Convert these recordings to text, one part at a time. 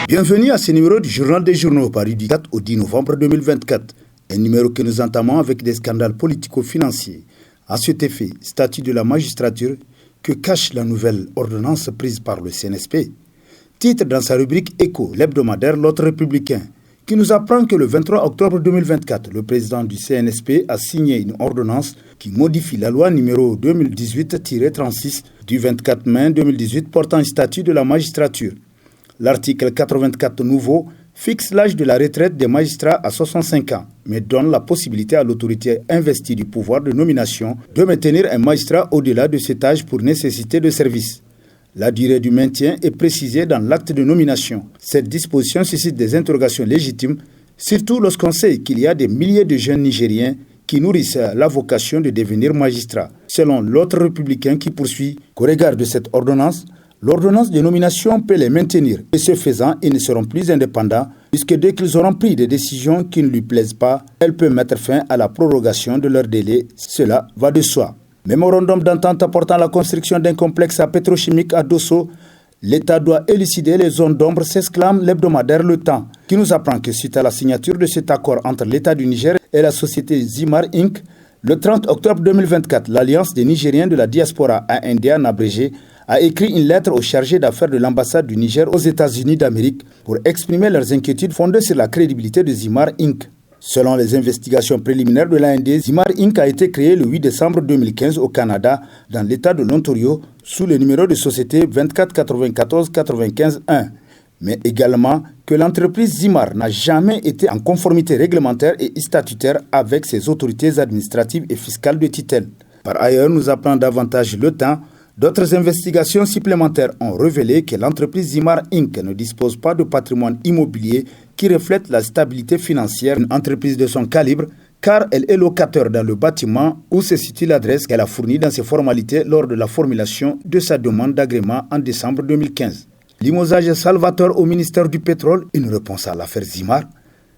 Bienvenue à ce numéro du Journal des Journaux paru du 4 au 10 novembre 2024. Un numéro que nous entamons avec des scandales politico-financiers. À cet effet, statut de la magistrature que cache la nouvelle ordonnance prise par le CNSP. Titre dans sa rubrique Écho, l'hebdomadaire L'autre républicain, qui nous apprend que le 23 octobre 2024, le président du CNSP a signé une ordonnance qui modifie la loi numéro 2018-36 du 24 mai 2018 portant un statut de la magistrature. L'article 84 nouveau fixe l'âge de la retraite des magistrats à 65 ans, mais donne la possibilité à l'autorité investie du pouvoir de nomination de maintenir un magistrat au-delà de cet âge pour nécessité de service. La durée du maintien est précisée dans l'acte de nomination. Cette disposition suscite des interrogations légitimes, surtout lorsqu'on sait qu'il y a des milliers de jeunes Nigériens qui nourrissent la vocation de devenir magistrats. Selon l'autre républicain qui poursuit qu'au regard de cette ordonnance, l'ordonnance de nomination peut les maintenir et ce faisant, ils ne seront plus indépendants puisque dès qu'ils auront pris des décisions qui ne lui plaisent pas, elle peut mettre fin à la prorogation de leur délai. Cela va de soi. Mémorandum d'entente apportant la construction d'un complexe pétrochimique à Dosso. L'État doit élucider les zones d'ombre, s'exclame l'hebdomadaire Le Temps, qui nous apprend que suite à la signature de cet accord entre l'État du Niger et la société Zimar Inc., le 30 octobre 2024, l'Alliance des Nigériens de la diaspora AND en abrégé a écrit une lettre au chargé d'affaires de l'ambassade du Niger aux États-Unis d'Amérique pour exprimer leurs inquiétudes fondées sur la crédibilité de Zimar Inc. Selon les investigations préliminaires de l'AND, Zimar Inc. a été créé le 8 décembre 2015 au Canada, dans l'État de l'Ontario, sous le numéro de société 24 94 95 1. Mais également que l'entreprise Zimar n'a jamais été en conformité réglementaire et statutaire avec ses autorités administratives et fiscales de tutelle. Par ailleurs, nous apprend davantage Le Temps. D'autres investigations supplémentaires ont révélé que l'entreprise Zimar Inc. ne dispose pas de patrimoine immobilier qui reflète la stabilité financière d'une entreprise de son calibre, car elle est locataire dans le bâtiment où se situe l'adresse qu'elle a fournie dans ses formalités lors de la formulation de sa demande d'agrément en décembre 2015. Limogeage salvateur au ministère du Pétrole, une réponse à l'affaire Zimar,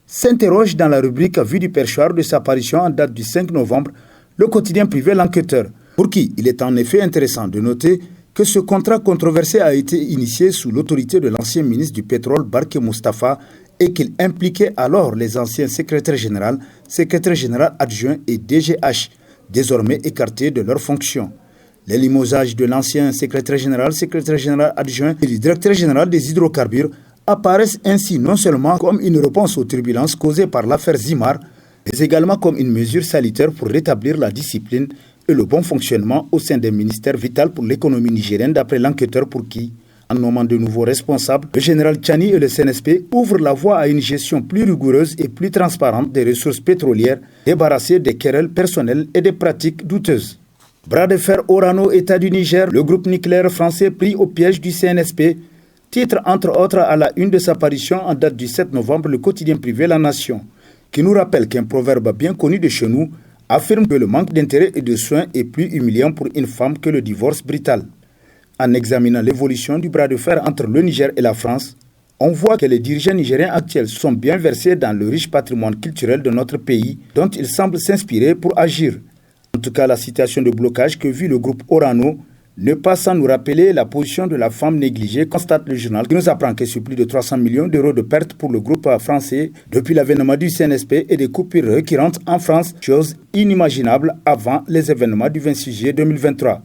s'interroge dans la rubrique Vue du perchoir de sa parution en date du 5 novembre, le quotidien privé L'Enquêteur, pour qui il est en effet intéressant de noter que ce contrat controversé a été initié sous l'autorité de l'ancien ministre du Pétrole Barké Moustapha et qu'il impliquait alors les anciens secrétaires généraux adjoints et DGH, désormais écartés de leurs fonctions. Les limogeages de l'ancien secrétaire général adjoint et du directeur général des hydrocarbures apparaissent ainsi non seulement comme une réponse aux turbulences causées par l'affaire Zimar, mais également comme une mesure salutaire pour rétablir la discipline et le bon fonctionnement au sein des ministères vitaux pour l'économie nigérienne d'après L'Enquêteur pour qui, en nommant de nouveaux responsables, le général Tchani et le CNSP ouvrent la voie à une gestion plus rigoureuse et plus transparente des ressources pétrolières, débarrassée des querelles personnelles et des pratiques douteuses. Bras de fer Orano, État du Niger, le groupe nucléaire français pris au piège du CNSP, titre entre autres à la une de sa parution en date du 7 novembre le quotidien privé La Nation, qui nous rappelle qu'un proverbe bien connu de chez nous affirme que le manque d'intérêt et de soins est plus humiliant pour une femme que le divorce brutal. En examinant l'évolution du bras de fer entre le Niger et la France, on voit que les dirigeants nigériens actuels sont bien versés dans le riche patrimoine culturel de notre pays dont ils semblent s'inspirer pour agir. En tout cas, la situation de blocage que vit le groupe Orano ne pas sans nous rappeler la position de la femme négligée, constate le journal qui nous apprend que sur plus de 300 millions d'euros de pertes pour le groupe français depuis l'avènement du CNSP et des coupures récurrentes en France, chose inimaginable avant les événements du 26 juillet 2023.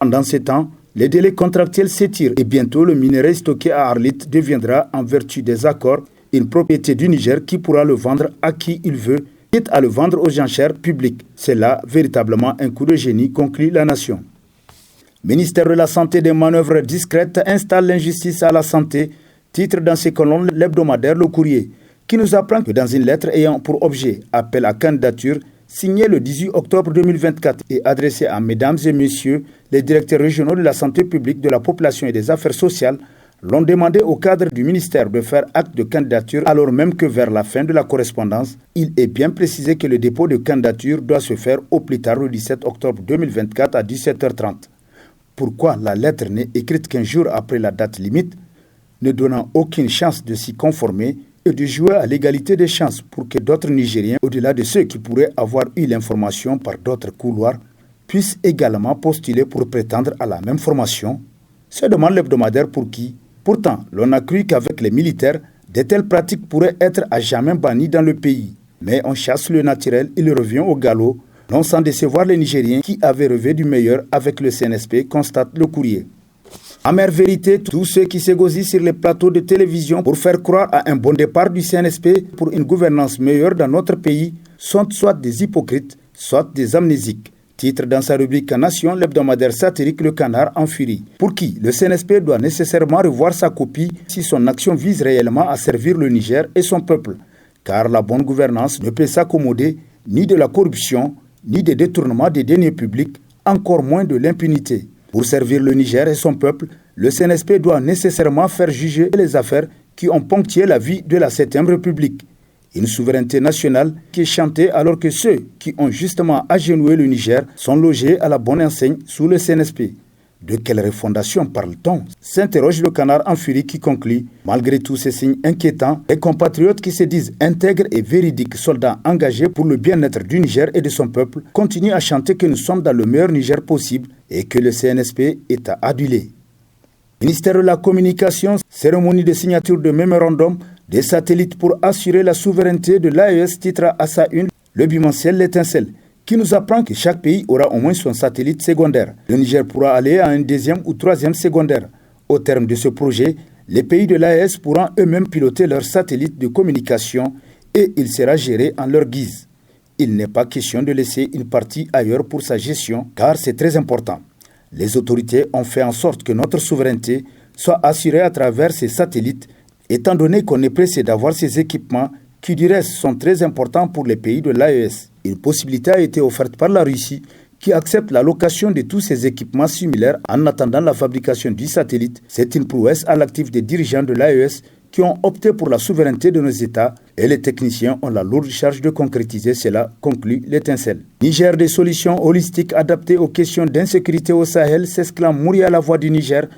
Pendant ce temps, les délais contractuels s'étirent et bientôt le minerai stocké à Arlit deviendra, en vertu des accords, une propriété du Niger qui pourra le vendre à qui il veut, quitte à le vendre aux enchères publiques. C'est là véritablement un coup de génie, conclut La Nation. Ministère de la Santé, des manœuvres discrètes installe l'injustice à la santé, titre dans ses colonnes l'hebdomadaire Le Courrier, qui nous apprend que dans une lettre ayant pour objet appel à candidature, signée le 18 octobre 2024 et adressée à mesdames et messieurs les directeurs régionaux de la santé publique, de la population et des affaires sociales, l'ont demandé au cadre du ministère de faire acte de candidature alors même que vers la fin de la correspondance, il est bien précisé que le dépôt de candidature doit se faire au plus tard le 17 octobre 2024 à 17h30. Pourquoi la lettre n'est écrite qu'un jour après la date limite, ne donnant aucune chance de s'y conformer et de jouer à l'égalité des chances pour que d'autres Nigériens, au-delà de ceux qui pourraient avoir eu l'information par d'autres couloirs, puissent également postuler pour prétendre à la même formation? Se demande l'hebdomadaire pour qui, Pourtant, l'on a cru qu'avec les militaires, de telles pratiques pourraient être à jamais bannies dans le pays. Mais on chasse le naturel, il revient au galop, non sans décevoir les Nigériens qui avaient rêvé du meilleur avec le CNSP, constate le courrier. Amère vérité, tous ceux qui s'égosillent sur les plateaux de télévision pour faire croire à un bon départ du CNSP pour une gouvernance meilleure dans notre pays sont soit des hypocrites, soit des amnésiques. Titre dans sa rubrique Nation, l'hebdomadaire satirique Le Canard en furie. Pour qui le CNSP doit nécessairement revoir sa copie si son action vise réellement à servir le Niger et son peuple. Car la bonne gouvernance ne peut s'accommoder ni de la corruption, ni des détournements des deniers publics, encore moins de l'impunité. Pour servir le Niger et son peuple, le CNSP doit nécessairement faire juger les affaires qui ont ponctué la vie de la 7e République. Une souveraineté nationale qui est chantée alors que ceux qui ont justement agenouillé le Niger sont logés à la bonne enseigne sous le CNSP. De quelle refondation parle-t-on? S'interroge le Canard en furie qui conclut. Malgré tous ces signes inquiétants, les compatriotes qui se disent intègres et véridiques soldats engagés pour le bien-être du Niger et de son peuple continuent à chanter que nous sommes dans le meilleur Niger possible et que le CNSP est à aduler. Ministère de la Communication, cérémonie de signature de mémorandum des satellites pour assurer la souveraineté de l'AES, titre à sa une le bimensuel L'Étincelle, qui nous apprend que chaque pays aura au moins son satellite secondaire. Le Niger pourra aller à un 2e ou 3e secondaire. Au terme de ce projet, les pays de l'AES pourront eux-mêmes piloter leurs satellites de communication et il sera géré en leur guise. Il n'est pas question de laisser une partie ailleurs pour sa gestion, car c'est très important. Les autorités ont fait en sorte que notre souveraineté soit assurée à travers ces satellites, étant donné qu'on est pressé d'avoir ces équipements qui du reste sont très importants pour les pays de l'AES. Une possibilité a été offerte par la Russie qui accepte la location de tous ces équipements similaires en attendant la fabrication du satellite. C'est une prouesse à l'actif des dirigeants de l'AES qui ont opté pour la souveraineté de nos États et les techniciens ont la lourde charge de concrétiser cela, conclut L'Étincelle. Niger, des solutions holistiques adaptées aux questions d'insécurité au Sahel, s'exclame Mouria La Voix du Niger,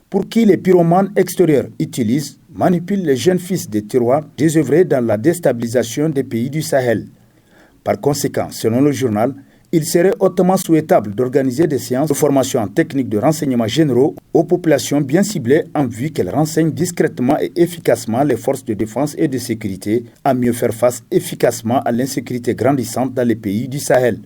pour qui les pyromanes extérieurs utilisent, manipulent les jeunes fils des terroirs désœuvrés dans la déstabilisation des pays du Sahel. Par conséquent, selon le journal, il serait hautement souhaitable d'organiser des séances de formation en technique de renseignement généraux aux populations bien ciblées en vue qu'elles renseignent discrètement et efficacement les forces de défense et de sécurité à mieux faire face efficacement à l'insécurité grandissante dans les pays du Sahel.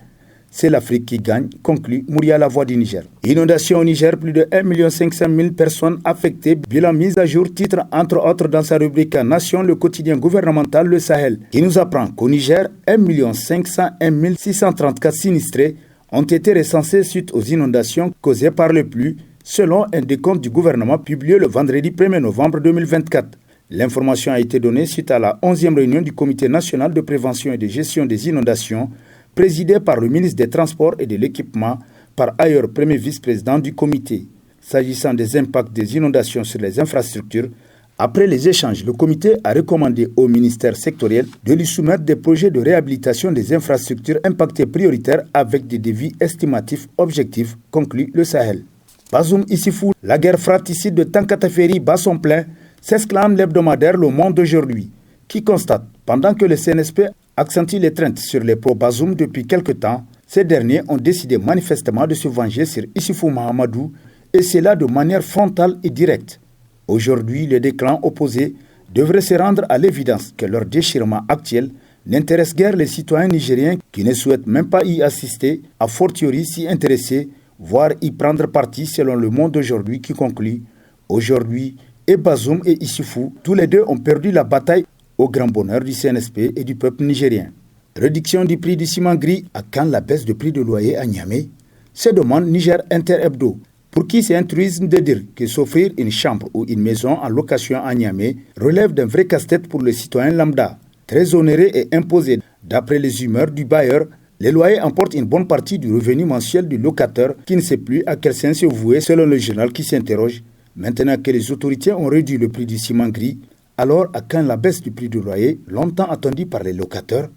C'est l'Afrique qui gagne, conclut Mouria La Voix du Niger. Inondation au Niger, plus de 1 500 000 personnes affectées. Bilan mise à jour, titre entre autres dans sa rubrique Nation, le quotidien gouvernemental Le Sahel, qui nous apprend qu'au Niger, 1 501 634 sinistrés ont été recensés suite aux inondations causées par les pluies, selon un décompte du gouvernement publié le vendredi 1er novembre 2024. L'information a été donnée suite à la 11e réunion du Comité national de prévention et de gestion des inondations, présidé par le ministre des Transports et de l'Équipement, par ailleurs premier vice-président du comité. S'agissant des impacts des inondations sur les infrastructures, après les échanges, le comité a recommandé au ministère sectoriel de lui soumettre des projets de réhabilitation des infrastructures impactées prioritaires avec des devis estimatifs objectifs, conclut le Sahel. Bazoum Issifou, la guerre fratricide de Tankataferi bat son plein, s'exclame l'hebdomadaire Le Monde d'aujourd'hui, qui constate, pendant que le CNSP accentue les craintes sur les pro-Bazoum depuis quelque temps, ces derniers ont décidé manifestement de se venger sur Issifou Mahamadou, et cela de manière frontale et directe. Aujourd'hui, les deux clans opposés devraient se rendre à l'évidence que leur déchirement actuel n'intéresse guère les citoyens nigériens qui ne souhaitent même pas y assister, a fortiori s'y intéresser, voire y prendre parti selon Le Monde d'aujourd'hui qui conclut « Aujourd'hui, et Bazoum et Issifou, tous les deux ont perdu la bataille au grand bonheur du CNSP et du peuple nigérien. » Réduction du prix du ciment gris, à quand la baisse de prix de loyer à Niamey? Se demande Niger Inter Hebdo. Pour qui c'est un truisme de dire que s'offrir une chambre ou une maison en location à Niamey relève d'un vrai casse-tête pour le citoyen lambda. Très onéré et imposé, d'après les humeurs du bailleur, les loyers emportent une bonne partie du revenu mensuel du locataire qui ne sait plus à quel sens se vouer selon le journal qui s'interroge. Maintenant que les autorités ont réduit le prix du ciment gris, alors à quand la baisse du prix du loyer, longtemps attendue par les locataires?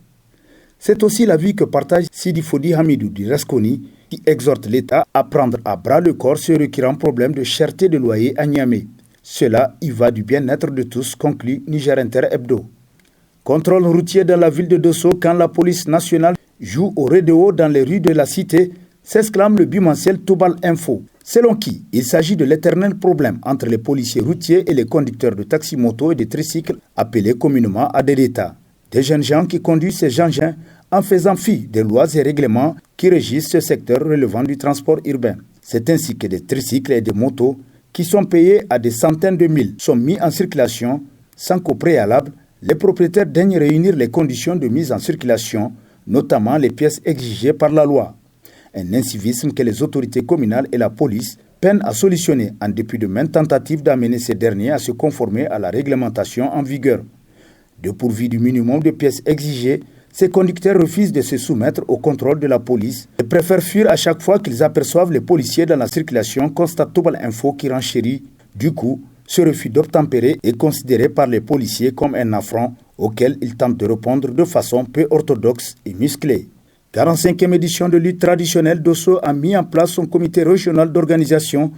C'est aussi l'avis que partage Sidi Fodi Hamidou du Rasconi, qui exhorte l'État à prendre à bras le corps ce récurrent problème de cherté de loyer à Niamey. Cela y va du bien-être de tous, conclut Niger Inter Hebdo. Contrôle routier dans la ville de Dosso quand la police nationale joue au rodéo dans les rues de la cité, s'exclame le bimensuel Toubal Info. selon qui il s'agit de l'éternel problème entre les policiers routiers et les conducteurs de taxi-moto et de tricycles appelés communément ADDTA. Des jeunes gens qui conduisent ces engins en faisant fi des lois et règlements qui régissent ce secteur relevant du transport urbain. C'est ainsi que des tricycles et des motos qui sont payés à des centaines de mille sont mis en circulation sans qu'au préalable, les propriétaires daignent réunir les conditions de mise en circulation, notamment les pièces exigées par la loi. Un incivisme que les autorités communales et la police peinent à solutionner en dépit de maintes tentatives d'amener ces derniers à se conformer à la réglementation en vigueur. Dépourvus du minimum de pièces exigées, ces conducteurs refusent de se soumettre au contrôle de la police et préfèrent fuir à chaque fois qu'ils aperçoivent les policiers dans la circulation, constate Toubal Info qui renchérit. Du coup, ce refus d'obtempérer est considéré par les policiers comme un affront auquel ils tentent de répondre de façon peu orthodoxe et musclée. 45e édition de lutte traditionnelle, Dosso a mis en place son comité régional d'organisation,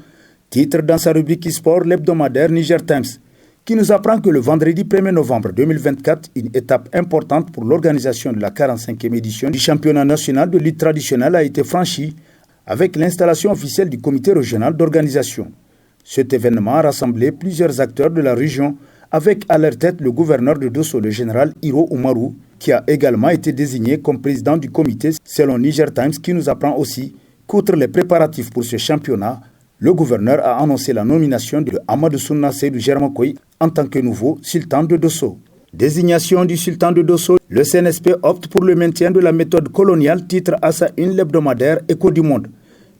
titre dans sa rubrique e-sport l'hebdomadaire Niger Times, qui nous apprend que le vendredi 1er novembre 2024, une étape importante pour l'organisation de la 45e édition du championnat national de lutte traditionnelle a été franchie avec l'installation officielle du comité régional d'organisation. Cet événement a rassemblé plusieurs acteurs de la région avec à leur tête le gouverneur de Dosso, le général Hiro Umaru, qui a également été désigné comme président du comité selon Niger Times qui nous apprend aussi qu'outre les préparatifs pour ce championnat, le gouverneur a annoncé la nomination de Amadou Sunna Seydou Germakoy en tant que nouveau sultan de Dosso. Désignation du sultan de Dosso, le CNSP opte pour le maintien de la méthode coloniale, titre à sa une l'hebdomadaire Écho du Monde,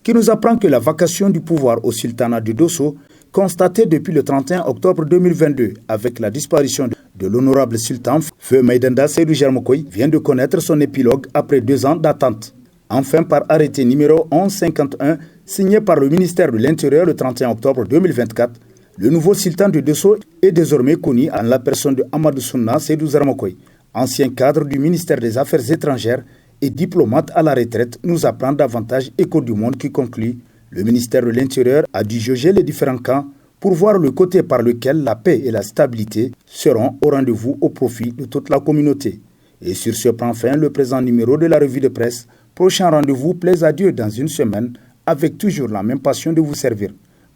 qui nous apprend que la vacation du pouvoir au sultanat de Dosso, constatée depuis le 31 octobre 2022 avec la disparition de l'honorable sultan Feu Maïdanda Seydou Germakoy, vient de connaître son épilogue après 2 ans d'attente. Enfin, par arrêté numéro 1151, signé par le ministère de l'Intérieur le 31 octobre 2024, le nouveau sultan de Dosso est désormais connu en la personne de Amadou Sunna Seydou Germakoy, ancien cadre du ministère des Affaires étrangères et diplomate à la retraite, nous apprend davantage Écho du Monde qui conclut. Le ministère de l'Intérieur a dû jauger les différents camps pour voir le côté par lequel la paix et la stabilité seront au rendez-vous au profit de toute la communauté. Et sur ce prend fin le présent numéro de la revue de presse. Prochain rendez-vous, plaise à Dieu dans une semaine, avec toujours la même passion de vous servir.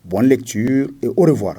Bonne lecture et au revoir.